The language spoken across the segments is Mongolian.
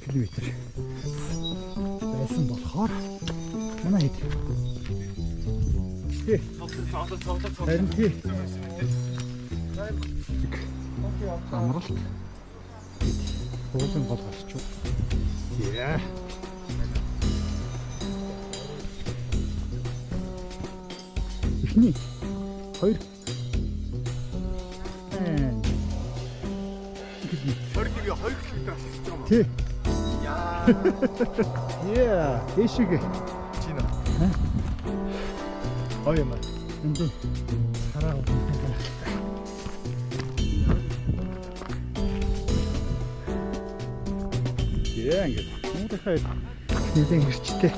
км байсан болохоор манай хэд. Тэ. Харин тий. Амралт. Уулын гол гарч. Яа. Ихний 2 20 км асууж байгаа. Тий. Яа. Яа, эшиг. Чина. Ой юм. Энд цараа өгөх. Яа ингэ. Муудахай нэгэн хэрчтэй.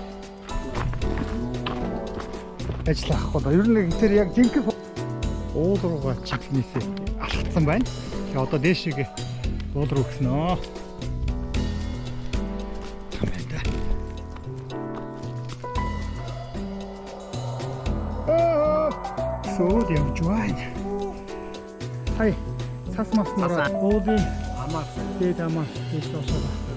Ажиллахгүй. Ер нь тэр яг жинхэнэ уул руугаа чиглэнээсээ алхацсан байна. Тэгээ одоо дээшээ уул руу гиснэ. Сууд явж байна. Хай цас маснараа уулын амаар дээд амаар дээш доошоо байна.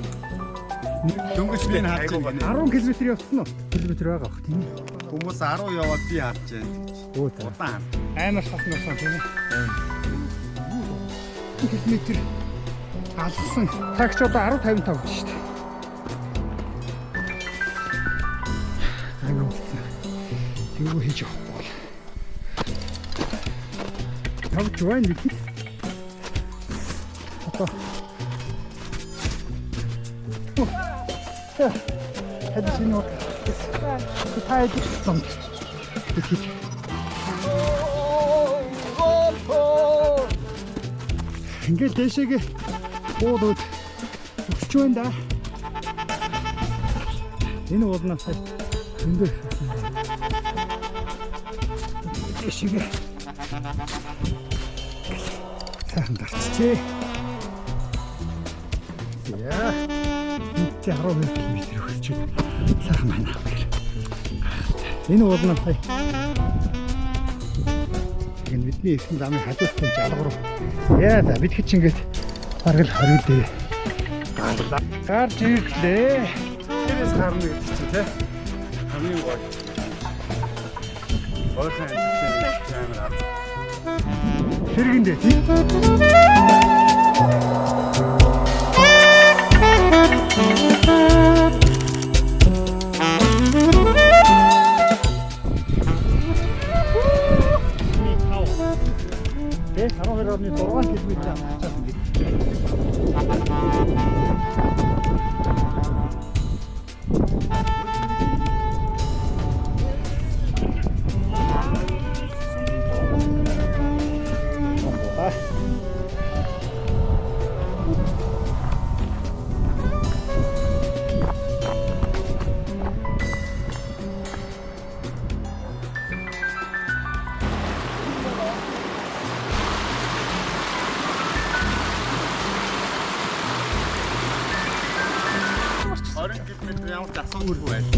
Дөнгөжлийн харж байна. 10 км явсан уу? Километр байгаа бах тийм ээ. Хүмүүс 10 яваад би харж байна. Удаан. Амар шатнасан тийм ээ. Километр алсан. Тагч одоо 10 55 гэж шүү дээ. Ангуу. Юу хийж явахгүй бол. Тавч байна нэг. Одоо Hadi seni orada. Haydi. Tamam. Peki. Ингээд дэшеге уудууд өсч байна да. Энэ ууднаас эндээ дэшеге сайхан гарчжээ. Яа. Тэ 10 км өгч сайхан байна. Энэ уулнаа сая. Энэ бидний эсэм замын хажуустын жалгуур. Яа за бид хич ингээд бараг л 20 дээр гарч ирлээ. Тэрээс харна гэдэг чинь тий. Хамгийн гоё. Ойрхон амжилттай амар ав. Хэрэгэндээ тий. Харин 6 км авчихсан гэж. Ямар ч асуудалгүй байна.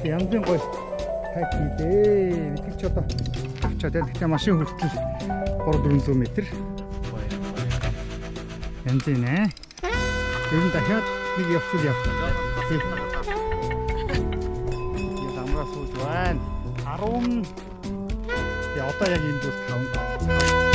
Янзын гой хакидээ. Бид ч одоо авчаад тэгэхээр машин хүртэл 300-400 м. Янзын ээ. Ер нь дахиад нэг явцул явсан. Ямгаа сууж байна. 10 одоо яг энэ дэс таван.